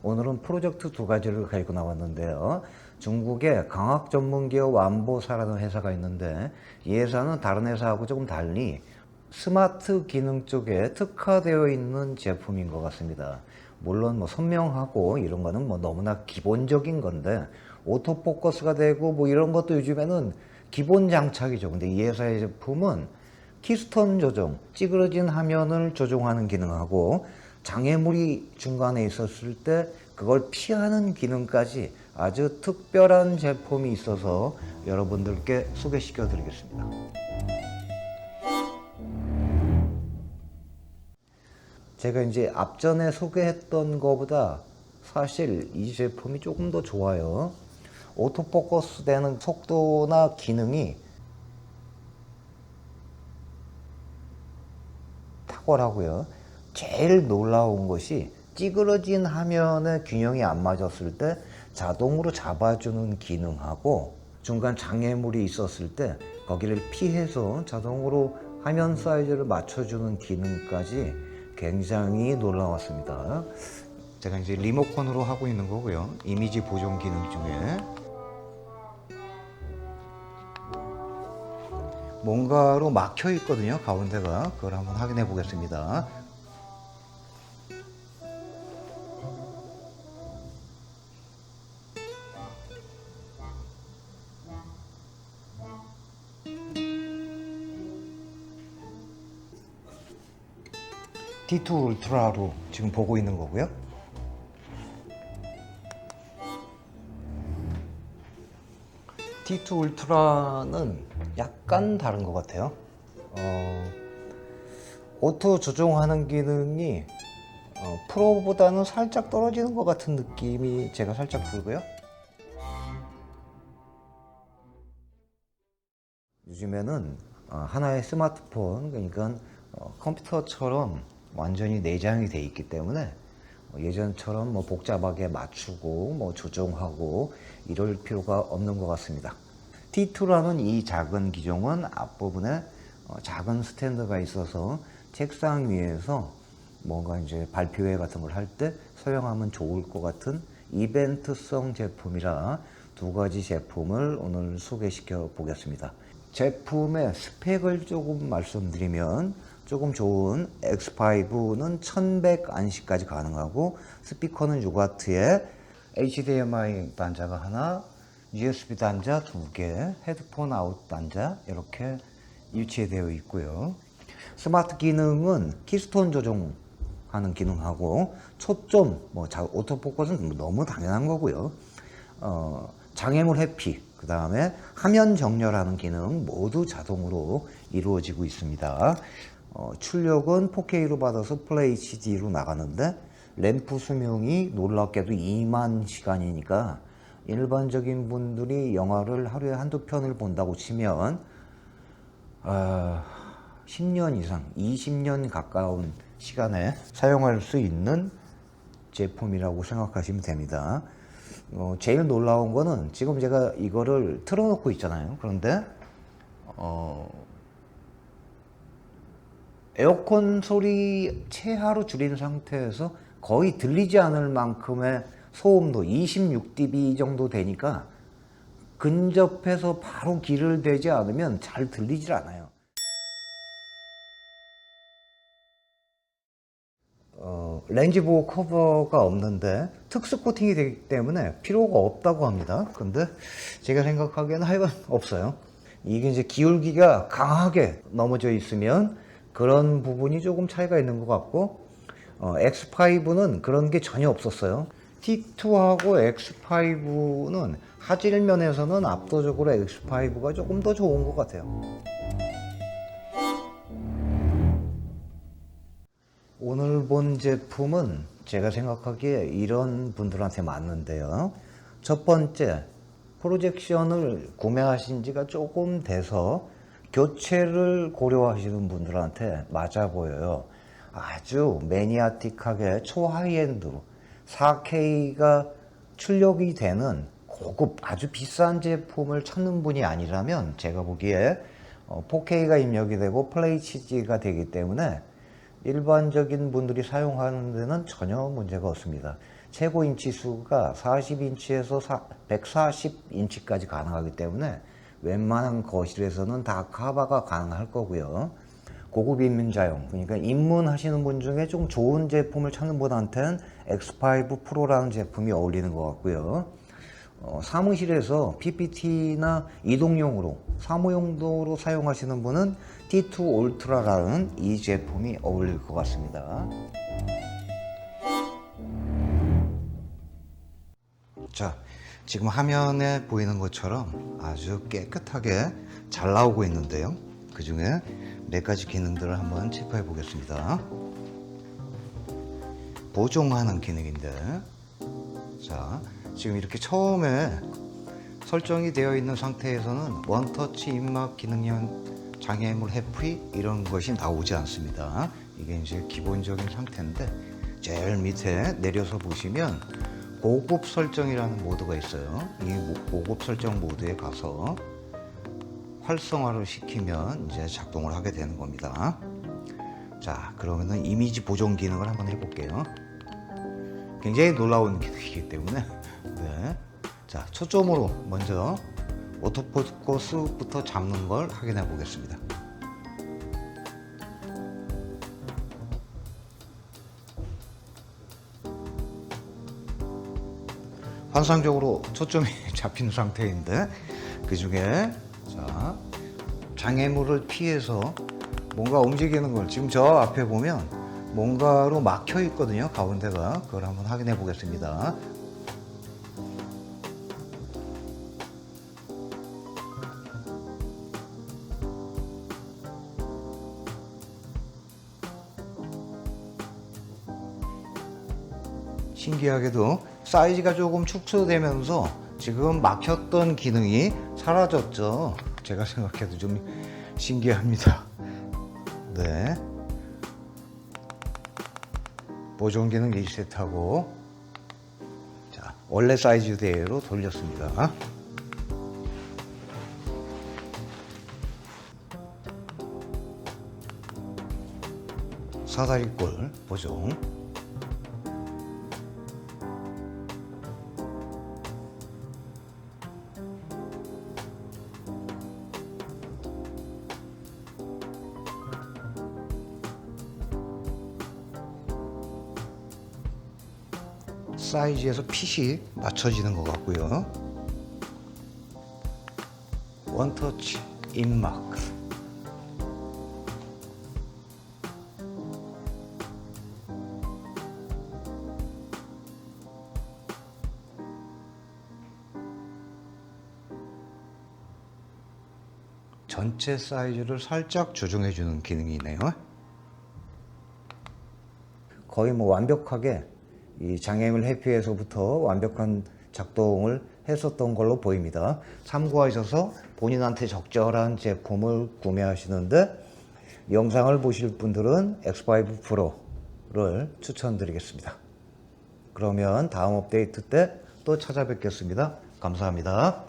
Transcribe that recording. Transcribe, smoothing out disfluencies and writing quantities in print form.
오늘은 프로젝트 두 가지를 가지고 나왔는데요. 중국에 강학 전문 기업 완보사라는 회사가 있는데 이 회사는 다른 회사하고 조금 달리 스마트 기능 쪽에 특화되어 있는 제품인 것 같습니다. 물론 선명하고 이런 거는 너무나 기본적인 건데 오토포커스가 되고 이런 것도 요즘에는 기본 장착이죠. 근데 이 회사의 제품은 키스톤 조정, 찌그러진 화면을 조정하는 기능하고 장애물이 중간에 있었을 때 그걸 피하는 기능까지 아주 특별한 제품이 있어서 여러분들께 소개시켜 드리겠습니다. 제가 이제 앞전에 소개했던 것보다 사실 이 제품이 조금 더 좋아요. 오토포커스 되는 속도나 기능이 탁월하고요. 제일 놀라운 것이 찌그러진 화면의 균형이 안 맞았을 때 자동으로 잡아주는 기능하고 중간 장애물이 있었을 때 거기를 피해서 자동으로 화면 사이즈를 맞춰주는 기능까지 굉장히 놀라웠습니다. 제가 이제 리모컨으로 하고 있는 거고요. 이미지 보정 기능 중에 뭔가로 막혀 있거든요. 가운데가. 그걸 한번 확인해 보겠습니다. T2 울트라로 지금 보고 있는 거고요. T2 울트라는 약간 다른 것 같아요. 오토 조정하는 기능이 프로보다는 살짝 떨어지는 것 같은 느낌이 제가 살짝 들고요. 요즘에는 하나의 스마트폰, 그러니까 컴퓨터처럼 완전히 내장이 돼 있기 때문에 예전처럼 복잡하게 맞추고 조정하고 이럴 필요가 없는 것 같습니다. T2라는 이 작은 기종은 앞부분에 작은 스탠드가 있어서 책상 위에서 뭔가 이제 발표회 같은 걸 할 때 사용하면 좋을 것 같은 이벤트성 제품이라 두 가지 제품을 오늘 소개시켜 보겠습니다. 제품의 스펙을 조금 말씀드리면 조금 좋은 X5는 1100 안시까지 가능하고 스피커는 6W에 HDMI 단자가 하나, USB 단자 2개, 헤드폰 아웃 단자 이렇게 유치되어 있고요. 스마트 기능은 키스톤 조정하는 기능하고 초점, 오토포커스는 너무 당연한 거고요. 장애물 회피, 그 다음에 화면 정렬하는 기능 모두 자동으로 이루어지고 있습니다. 출력은 4K로 받아서 풀 HD로 나가는데 램프 수명이 놀랍게도 2만 시간이니까 일반적인 분들이 영화를 하루에 한두 편을 본다고 치면 10년 이상, 20년 가까운 시간에 사용할 수 있는 제품이라고 생각하시면 됩니다. 제일 놀라운 거는 지금 제가 이거를 틀어놓고 있잖아요. 그런데 에어컨 소리 최하로 줄인 상태에서 거의 들리지 않을 만큼의 소음도 26dB 정도 되니까 근접해서 바로 귀를 대지 않으면 잘 들리질 않아요. 렌즈 보호 커버가 없는데 특수 코팅이 되기 때문에 필요가 없다고 합니다. 근데 제가 생각하기에는 하여간 없어요. 이게 이제 기울기가 강하게 넘어져 있으면 그런 부분이 조금 차이가 있는 것 같고 X5는 그런 게 전혀 없었어요. T2하고 X5는 화질 면에서는 압도적으로 X5가 조금 더 좋은 것 같아요. 오늘 본 제품은 제가 생각하기에 이런 분들한테 맞는데요. 첫 번째, 프로젝션을 구매하신 지가 조금 돼서 교체를 고려하시는 분들한테 맞아 보여요. 아주 매니아틱하게 초하이엔드로 4K가 출력이 되는 고급 아주 비싼 제품을 찾는 분이 아니라면 제가 보기에 4K가 입력이 되고 FHD가 되기 때문에 일반적인 분들이 사용하는 데는 전혀 문제가 없습니다. 최고 인치 수가 40인치에서 140인치까지 가능하기 때문에 웬만한 거실에서는 다 커버가 가능할 거고요. 고급 입문자용, 그러니까 입문하시는 분 중에 좀 좋은 제품을 찾는 분한테는 X5 프로라는 제품이 어울리는 것 같고요. 사무실에서 PPT나 이동용으로 사무용도로 사용하시는 분은 T2 울트라라는 이 제품이 어울릴 것 같습니다. 자, 지금 화면에 보이는 것처럼 아주 깨끗하게 잘 나오고 있는데요. 그 중에 몇 가지 기능들을 한번 체크해 보겠습니다. 보정하는 기능인데, 자, 지금 이렇게 처음에 설정이 되어 있는 상태에서는 원터치 입막 기능형 장애물 회피 이런 것이 나오지 않습니다. 이게 이제 기본적인 상태인데, 제일 밑에 내려서 보시면 고급 설정이라는 모드가 있어요. 이 고급 설정 모드에 가서 활성화를 시키면 이제 작동을 하게 되는 겁니다. 자, 그러면은 이미지 보정 기능을 한번 해볼게요. 굉장히 놀라운 기능이기 때문에 네. 자, 초점으로 먼저 오토포커스부터 잡는 걸 확인해 보겠습니다. 환상적으로 초점이 잡힌 상태인데, 그 중에 자, 장애물을 피해서 뭔가 움직이는 걸 지금 저 앞에 보면 뭔가로 막혀 있거든요. 가운데가. 그걸 한번 확인해 보겠습니다. 신기하게도 사이즈가 조금 축소되면서 지금 막혔던 기능이 사라졌죠. 제가 생각해도 좀 신기합니다. 네. 보정 기능 리셋하고, 자, 원래 사이즈대로 돌렸습니다. 사다리꼴 보정. 사이즈에서 핏이 맞춰지는 것 같고요. 원터치 입막. 전체 사이즈를 살짝 조정해 주는 기능이네요. 거의 뭐 완벽하게 이 장애물 회피에서부터 완벽한 작동을 했었던 걸로 보입니다. 참고하셔서 본인한테 적절한 제품을 구매하시는데, 영상을 보실 분들은 X5 프로를 추천드리겠습니다. 그러면 다음 업데이트 때 또 찾아뵙겠습니다. 감사합니다.